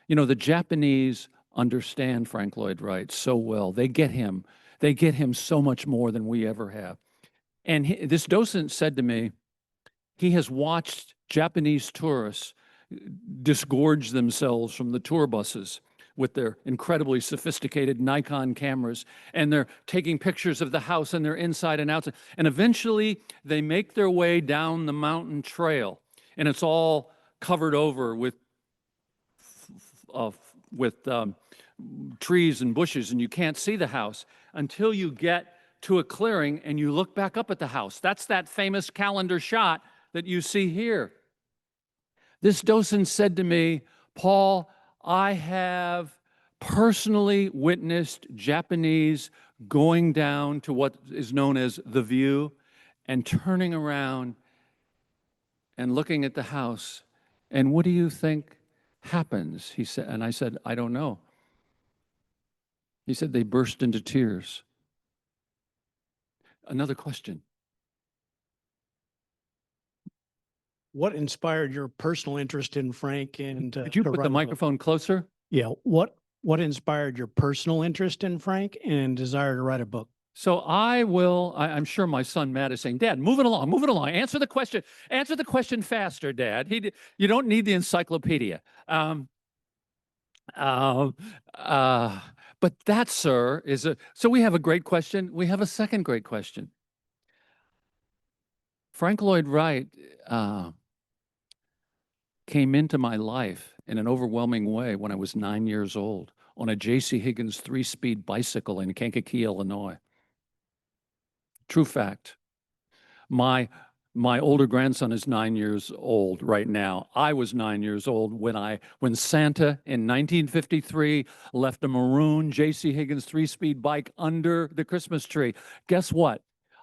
You know, the Japanese understand Frank Lloyd Wright so well. They get him. They get him so much more than we ever have. And this docent said to me, he has watched Japanese tourists disgorge themselves from the tour buses with their incredibly sophisticated Nikon cameras, and they're taking pictures of the house and their inside and outside. And eventually they make their way down the mountain trail, and it's all covered over with trees and bushes, and you can't see the house until you get to a clearing and you look back up at the house. That's that famous calendar shot that you see here. This docent said to me, Paul, I have personally witnessed Japanese going down to what is known as the view and turning around and looking at the house. And what do you think happens? He said, and I said, I don't know. He said they burst into tears. Another question. What inspired your personal interest in Frank and Could you to put write the a book? microphone closer? Yeah. What inspired your personal interest in Frank and desire to write a book? So I'm sure my son Matt is saying, Dad, move it along, answer the question faster, Dad. You don't need the encyclopedia. But that, sir, so we have a great question. We have a second great question. Frank Lloyd Wright came into my life in an overwhelming way when I was 9 years old on a J.C. Higgins 3-speed bicycle in Kankakee, Illinois. True fact. My older grandson is 9 years old right now. I was 9 years old when Santa in 1953 left a maroon J.C. Higgins 3-speed bike under the Christmas tree. Guess what?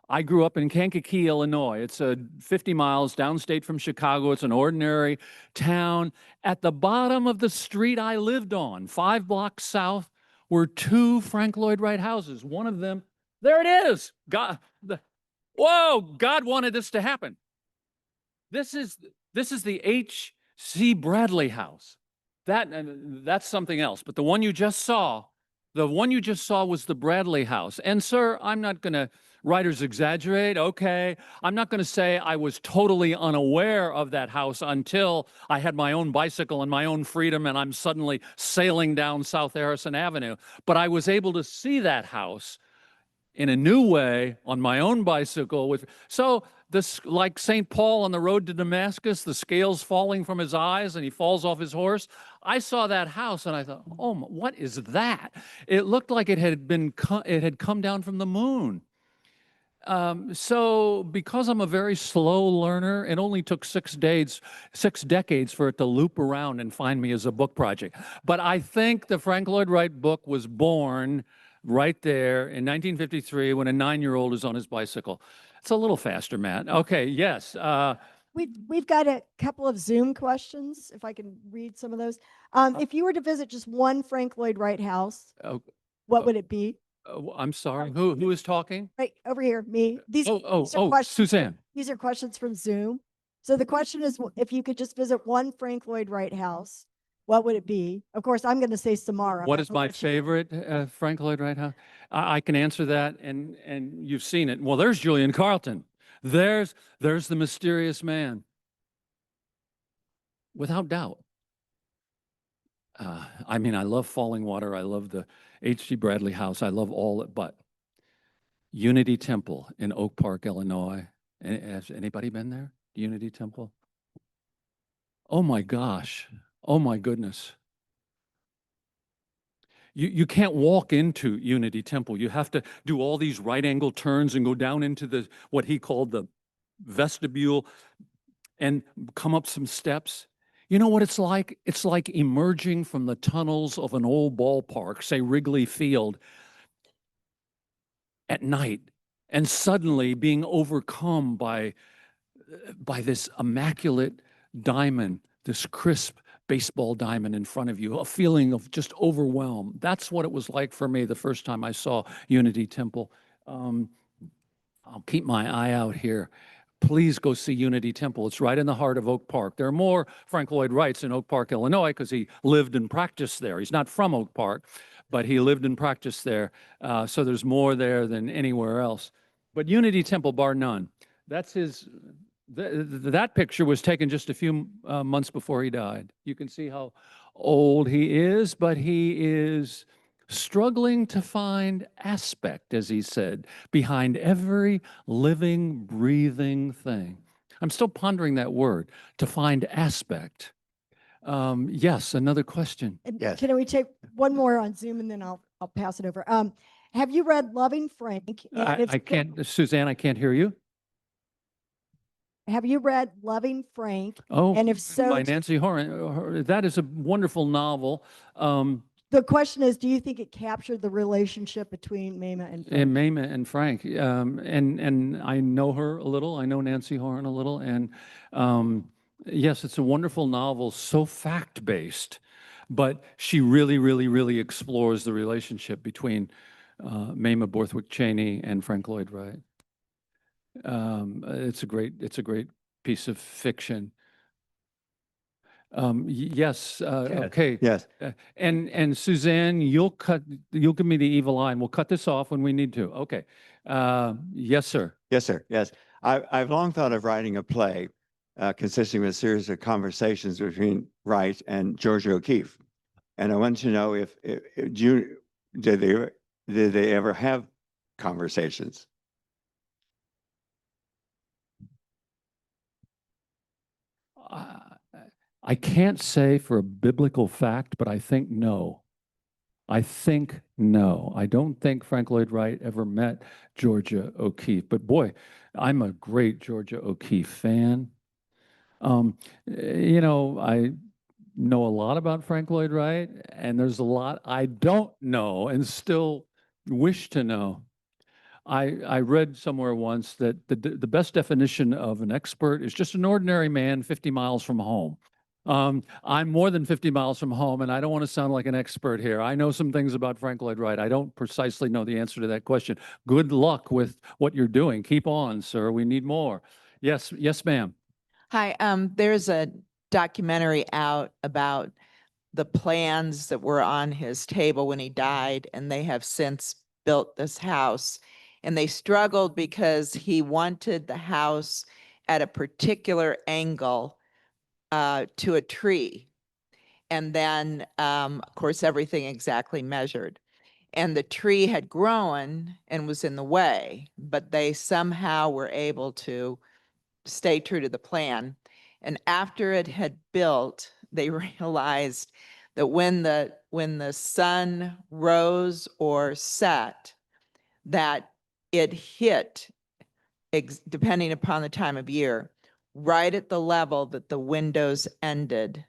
I grew up in Kankakee, Illinois. It's 50 miles downstate from Chicago. It's an ordinary town. At the bottom of the street I lived on, 5 blocks south, were 2 Frank Lloyd Wright houses. One of them, there it is. Whoa, God wanted this to happen. This is the H.C. Bradley house. That's something else. But the one you just saw was the Bradley house. And sir, I'm not going to, writers exaggerate, okay. I'm not going to say I was totally unaware of that house until I had my own bicycle and my own freedom and I'm suddenly sailing down South Harrison Avenue. But I was able to see that house in a new way on my own bicycle. So this, like St. Paul on the road to Damascus, the scales falling from his eyes and he falls off his horse. I saw that house and I thought, oh, what is that? It looked like it had come down from the moon. So because I'm a very slow learner, it only took 6 decades for it to loop around and find me as a book project. But I think the Frank Lloyd Wright book was born right there in 1953 when a 9-year-old is on his bicycle. It's a little faster, Matt. Okay, yes. We've got a couple of Zoom questions, if I can read some of those. If you were to visit just one Frank Lloyd Wright house, what would it be? I'm sorry, who is talking? Right over here, me. These are questions, Suzanne. These are questions from Zoom. So the question is, if you could just visit one Frank Lloyd Wright house, what would it be? Of course, I'm going to say Samara. What is my favorite Frank Lloyd Wright house? I can answer that, and you've seen it. Well, there's Julian Carlton. There's the mysterious man. Without doubt. I mean, I love Falling Water. I love the H.G. Bradley house. I love all it, but Unity Temple in Oak Park, Illinois. Has anybody been there? Unity Temple? Oh my gosh. Oh my goodness. You can't walk into Unity Temple. You have to do all these right angle turns and go down into what he called the vestibule and come up some steps. You know what it's like? It's like emerging from the tunnels of an old ballpark, say Wrigley Field, at night, and suddenly being overcome by this immaculate diamond, this crisp baseball diamond in front of you, a feeling of just overwhelm. That's what it was like for me the first time I saw Unity Temple. I'll keep my eye out here. Please go see Unity Temple. It's right in the heart of Oak Park. There are more Frank Lloyd Wrights in Oak Park, Illinois, because he lived and practiced there. He's not from Oak Park, but he lived and practiced there. So there's more there than anywhere else. But Unity Temple, bar none. That's his. That picture was taken just a few months before he died. You can see how old he is, but he is struggling to find aspect, as he said, behind every living, breathing thing. I'm still pondering that word, to find aspect. Yes, another question. And Yes. Can we take one more on Zoom and then I'll pass it over. Have you read Loving Frank? And if I can't, Suzanne, I can't hear you. Have you read Loving Frank? Oh, And if so, by Nancy Horan. That is a wonderful novel. the question is, do you think it captured the relationship between Mama and Frank? And Mama and Frank, and I know her a little. I know Nancy Horan a little, and yes, it's a wonderful novel, so fact-based, but she really, really, really explores the relationship between Mama Borthwick Cheney and Frank Lloyd Wright. It's a great piece of fiction. Yes. Okay. Yes. And Suzanne, you'll give me the evil eye, and we'll cut this off when we need to. Okay. Yes, sir. Yes, sir. Yes. I've long thought of writing a play consisting of a series of conversations between Wright and Georgia O'Keeffe. And I wanted to know if did they ever have conversations? I can't say for a biblical fact, but I think no. I think no. I don't think Frank Lloyd Wright ever met Georgia O'Keeffe. But boy, I'm a great Georgia O'Keeffe fan. You know, I know a lot about Frank Lloyd Wright, and there's a lot I don't know and still wish to know. I read somewhere once that the best definition of an expert is just an ordinary man 50 miles from home. I'm more than 50 miles from home, and I don't want to sound like an expert here. I know some things about Frank Lloyd Wright. I don't precisely know the answer to that question. Good luck with what you're doing. Keep on, sir. We need more. Yes, yes, ma'am. Hi, there's a documentary out about the plans that were on his table when he died, and they have since built this house. And they struggled because he wanted the house at a particular angle to a tree. And then, of course, everything exactly measured. And the tree had grown and was in the way, but they somehow were able to stay true to the plan. And after it had built, they realized that when the sun rose or set, that it hit, depending upon the time of year, right at the level that the windows ended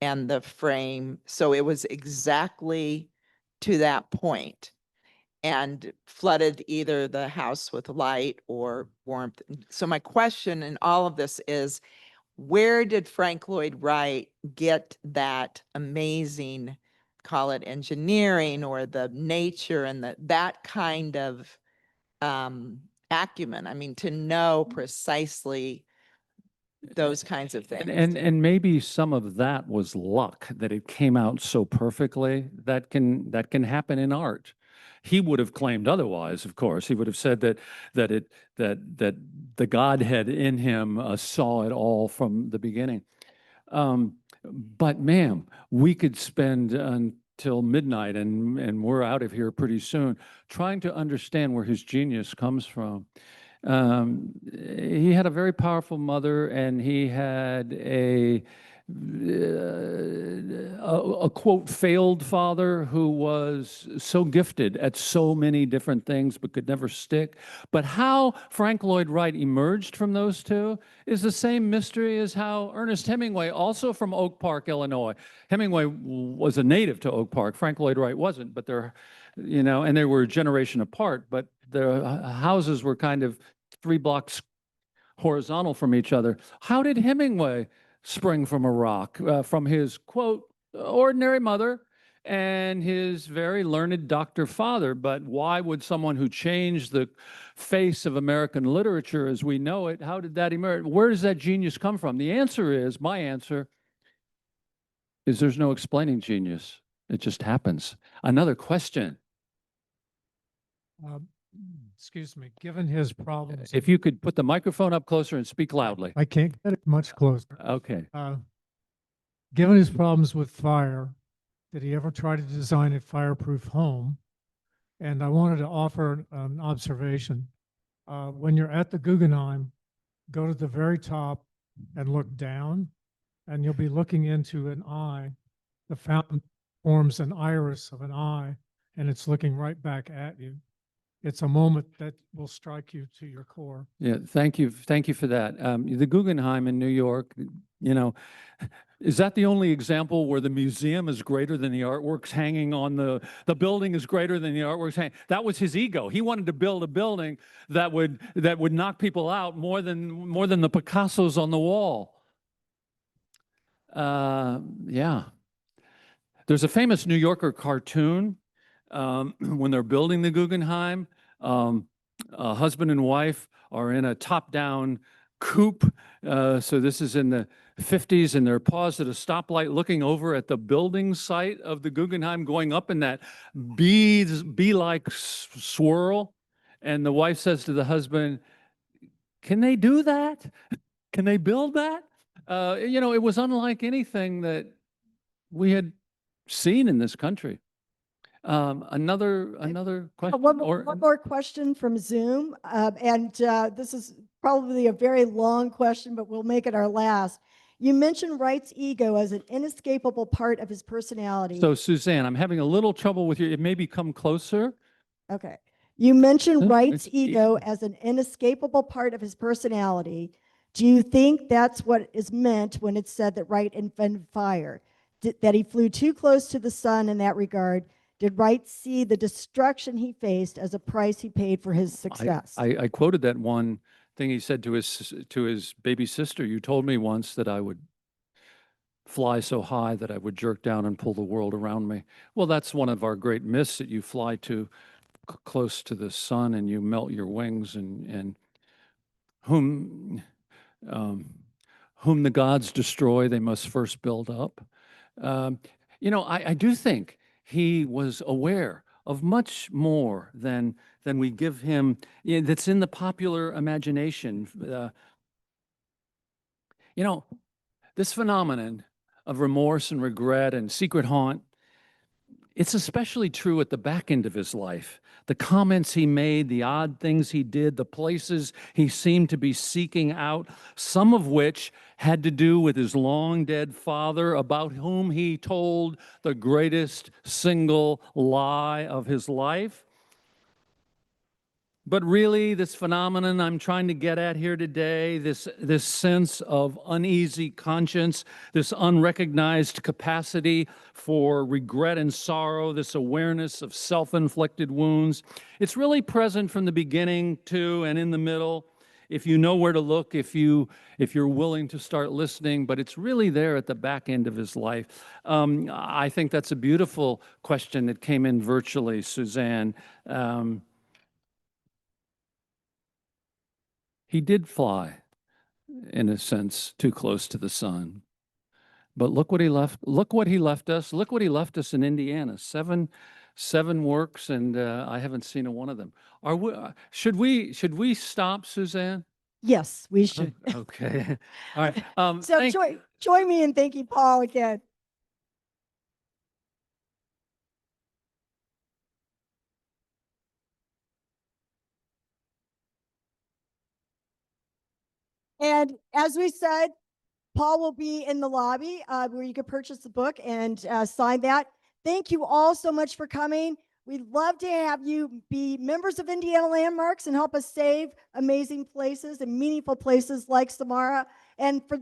and the frame. So it was exactly to that point and flooded either the house with light or warmth. So my question in all of this is, where did Frank Lloyd Wright get that amazing, call it engineering or the nature and that kind of acumen? I mean, to know precisely those kinds of things. And maybe some of that was luck, that it came out so perfectly. That can happen in art. He would have claimed otherwise, of course. He would have said that the Godhead in him saw it all from the beginning. But ma'am, we could spend until midnight, and we're out of here pretty soon, trying to understand where his genius comes from. He had a very powerful mother, and he had a quote failed father who was so gifted at so many different things but could never stick. But how Frank Lloyd Wright emerged from those two is the same mystery as how Ernest Hemingway, also from Oak Park, Illinois. Hemingway was a native to Oak Park. Frank Lloyd Wright wasn't, but they're, and they were a generation apart, but their houses were kind of 3 blocks horizontal from each other. How did Hemingway spring from a rock, from his, quote, ordinary mother and his very learned doctor father? But why would someone who changed the face of American literature as we know it, how did that emerge? Where does that genius come from? The answer is, my answer is, there's no explaining genius. It just happens. Another question. Excuse me, given his problems. If you could put the microphone up closer and speak loudly. I can't get it much closer. Okay. Given his problems with fire, did he ever try to design a fireproof home? And I wanted to offer an observation. When you're at the Guggenheim, go to the very top and look down, and you'll be looking into an eye. The fountain forms an iris of an eye, and it's looking right back at you. It's a moment that will strike you to your core. Yeah, thank you. Thank you for that. The Guggenheim in New York, is that the only example where the museum is greater than the artworks hanging on the building is greater than the artworks hanging? That was his ego. He wanted to build a building that would knock people out more than the Picassos on the wall. Yeah. There's a famous New Yorker cartoon when they're building the Guggenheim. A husband and wife are in a top-down coupe. So this is in the 50s, and they're paused at a stoplight looking over at the building site of the Guggenheim, going up in that bee-like swirl. And the wife says to the husband, "Can they do that? Can they build that?" It was unlike anything that we had seen in this country. Another question? One more question from Zoom. This is probably a very long question, but we'll make it our last. You mentioned Wright's ego as an inescapable part of his personality. So, Suzanne, I'm having a little trouble with you. It maybe come closer. Okay. You mentioned Huh? Wright's ego as an inescapable part of his personality. Do you think that's what is meant when it's said that Wright invented fire? That he flew too close to the sun in that regard? did Wright see the destruction he faced as a price he paid for his success? I quoted that one thing he said to his baby sister. You told me once that I would fly so high that I would jerk down and pull the world around me. Well, that's one of our great myths, that you fly too close to the sun and you melt your wings, and whom whom the gods destroy, they must first build up. You know, I do think he was aware of much more than we give him, that's in the popular imagination. You know, this phenomenon of remorse and regret and secret haunt, it's especially true at the back end of his life. The comments he made, the odd things he did, the places he seemed to be seeking out, some of which had to do with his long dead father, about whom he told the greatest single lie of his life. But really, this phenomenon I'm trying to get at here today, this sense of uneasy conscience, this unrecognized capacity for regret and sorrow, this awareness of self-inflicted wounds, it's really present from the beginning to and in the middle, if you know where to look, if you're willing to start listening, but it's really there at the back end of his life. I think that's a beautiful question that came in virtually, Suzanne. He did fly, in a sense, too close to the sun. But look what he left. Look what he left us. Look what he left us in Indiana. Seven works, and I haven't seen a one of them. Should we stop, Suzanne? Yes, we should. Okay. All right. So join me in thanking Paul again. And as we said, Paul will be in the lobby where you can purchase the book and sign that. Thank you all so much for coming. We'd love to have you be members of Indiana Landmarks and help us save amazing places and meaningful places like Samara. And for